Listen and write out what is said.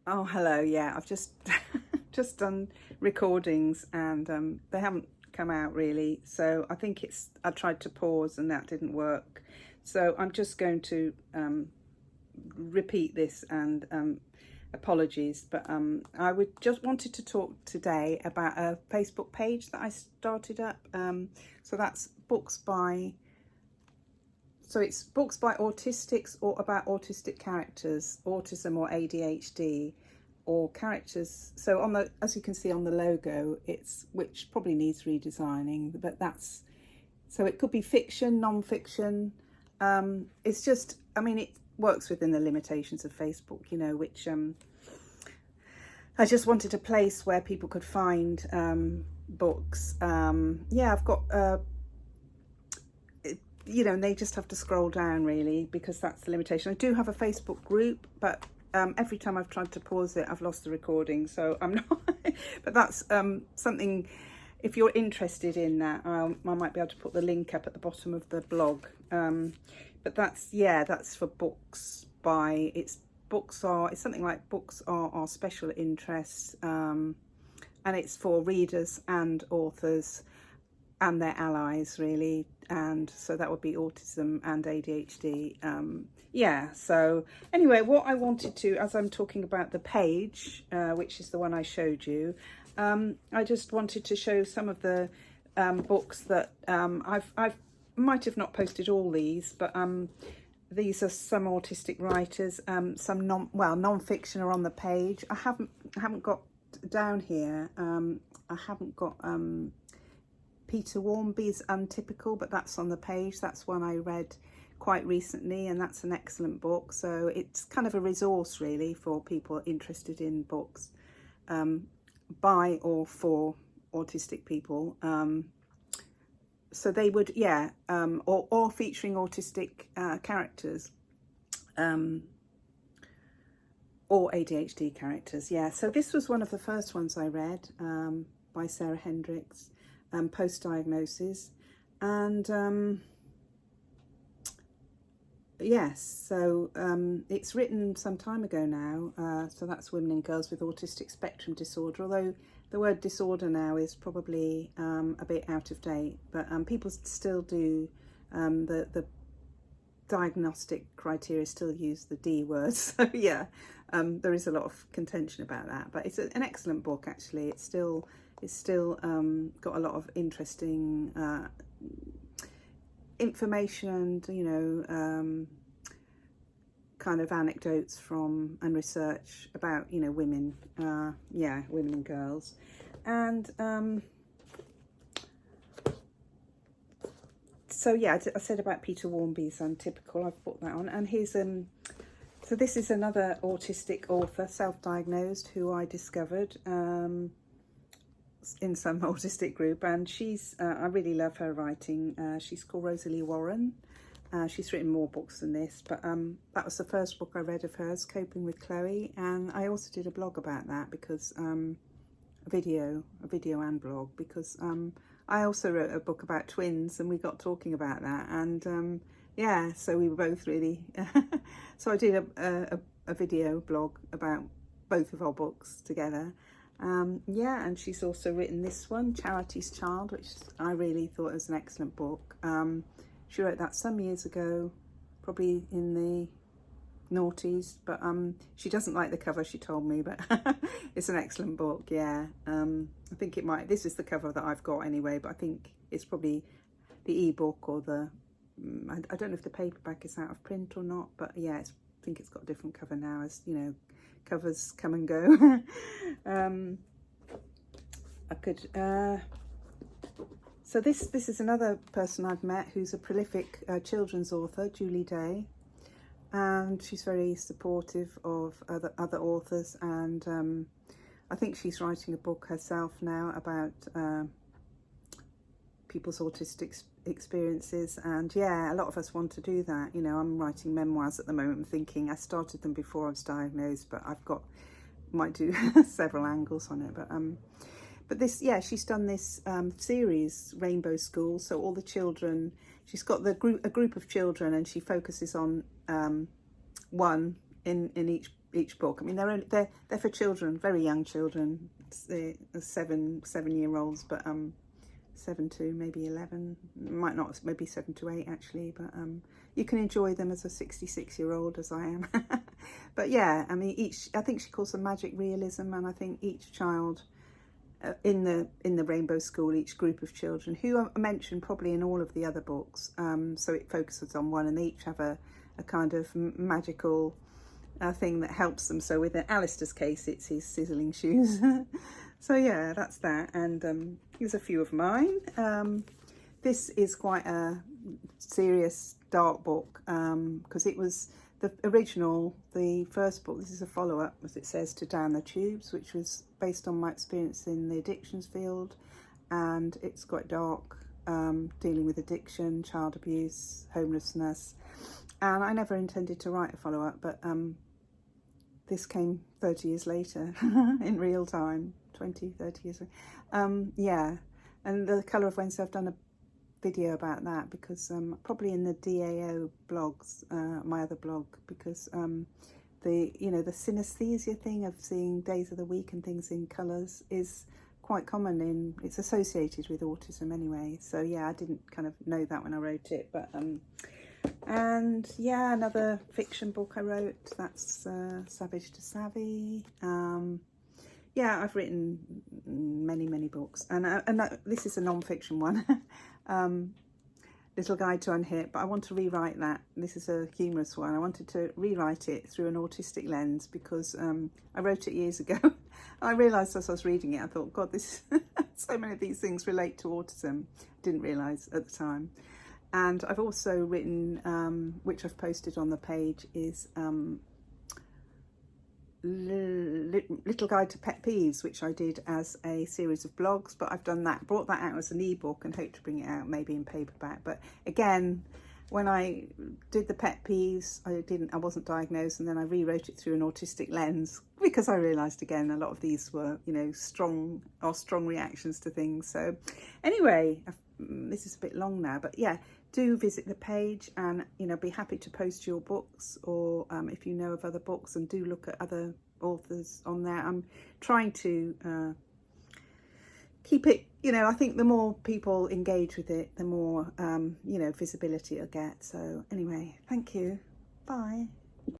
Oh, hello. Yeah, I've just just done recordings and they haven't come out really. So I think I tried to pause and that didn't work. So I'm just going to repeat this and apologies. But I would just wanted to talk today about a Facebook page that I started up. So that's books by So it's books by autistics or about autistic characters, autism or ADHD, or characters. So as you can see on the logo, which probably needs redesigning, but so it could be fiction, non-fiction. It's just, I mean, it works within the limitations of Facebook, which I just wanted a place where people could find books. Yeah, I've got and they just have to scroll down really, because that's the limitation. I do have a Facebook group, but every time I've tried to pause it, I've lost the recording, so I'm not but that's something, if you're interested in that, I might be able to put the link up at the bottom of the blog. But that's for books by, it's something like books are our special interests, and it's for readers and authors and their allies really, and so that would be autism and ADHD. So anyway, what I wanted to, as I'm talking about the page, which is the one I showed you, I just wanted to show some of the books that I've might have not posted all these, but these are some autistic writers. Some non-fiction are on the page. I haven't got down here. I haven't got Peter Warmby's Untypical, but that's on the page. That's one I read quite recently, and that's an excellent book. So it's kind of a resource really for people interested in books by or for autistic people. So they would, or featuring autistic characters, or ADHD characters. Yeah, so this was one of the first ones I read, by Sarah Hendricks. Post-diagnosis, and it's written some time ago now, so that's Women and Girls with Autistic Spectrum Disorder, although the word disorder now is probably a bit out of date, but people still do, the diagnostic criteria still use the D word, so yeah, there is a lot of contention about that, but it's an excellent book actually. It's still got a lot of interesting information and kind of anecdotes from and research about women, women and girls. And I said about Peter Warmby's Untypical. I've put that on, and here's so this is another autistic author, self-diagnosed, who I discovered in some autistic group, and she's I really love her writing. She's called Rosalie Warren. She's written more books than this, but that was the first book I read of hers, Coping with Chloe, and I also did a blog about that, because a video and blog, because I also wrote a book about twins, and we got talking about that, and so we were both really so I did a video blog about both of our books together. And she's also written this one, Charity's Child, which I really thought was an excellent book. She wrote that some years ago, probably in the noughties, but she doesn't like the cover, she told me, but it's an excellent book. I think this is the cover that I've got anyway, but I think it's probably the ebook or I don't know if the paperback is out of print or not, but I think it's got a different cover now, as covers come and go. So this is another person I've met who's a prolific children's author, Julie Day, and she's very supportive of other authors, and I think she's writing a book herself now about people's autistic experiences, and a lot of us want to do that. I'm writing memoirs at the moment. I'm thinking, I started them before I was diagnosed, but might do several angles on it, but this, she's done this series, Rainbow School, so all the children, she's got a group of children, and she focuses on one in each book. I mean, they're for children, very young children, they're 7-year-olds, but 7 to maybe 11, might not, maybe 7 to 8 actually, but you can enjoy them as a 66-year-old as I am. But yeah, I mean, I think she calls them magic realism, and I think each child in the Rainbow School, each group of children, who are mentioned probably in all of the other books, so it focuses on one, and they each have a kind of magical thing that helps them. So with Alistair's case, it's his sizzling shoes. So yeah, that's that, and here's a few of mine. This is quite a serious, dark book, because it was the original, the first book. This is a follow-up, as it says, to Down the Tubes, which was based on my experience in the addictions field, and it's quite dark, dealing with addiction, child abuse, homelessness, and I never intended to write a follow-up, but this came 30 years later in real time, 30 years ago. Yeah, and The Colour of Wednesday, I've done a video about that, because probably in the DAO blogs, my other blog, because the synesthesia thing of seeing days of the week and things in colours is quite common it's associated with autism anyway. So yeah, I didn't kind of know that when I wrote it, but and yeah, another fiction book I wrote, that's Savage to Savvy. Yeah, I've written many books, and this is a non-fiction one. Little Guide to Unhip, but I want to rewrite that. This is a humorous one. I wanted to rewrite it through an autistic lens, because I wrote it years ago. I realised as I was reading it, I thought, God, so many of these things relate to autism. Didn't realise at the time. And I've also written, which I've posted on the page, is Little Guide to Pet Peeves, which I did as a series of blogs, but I've brought that out as an ebook, and hope to bring it out maybe in paperback. But again, when I did the pet peeves, I wasn't diagnosed, and then I rewrote it through an autistic lens, because I realised again a lot of these were, strong reactions to things. So anyway, this is a bit long now, but yeah, do visit the page, and be happy to post your books, or if you know of other books, and do look at other authors on there. I'm trying to keep it, I think the more people engage with it, the more visibility it'll get. So anyway, thank you, bye.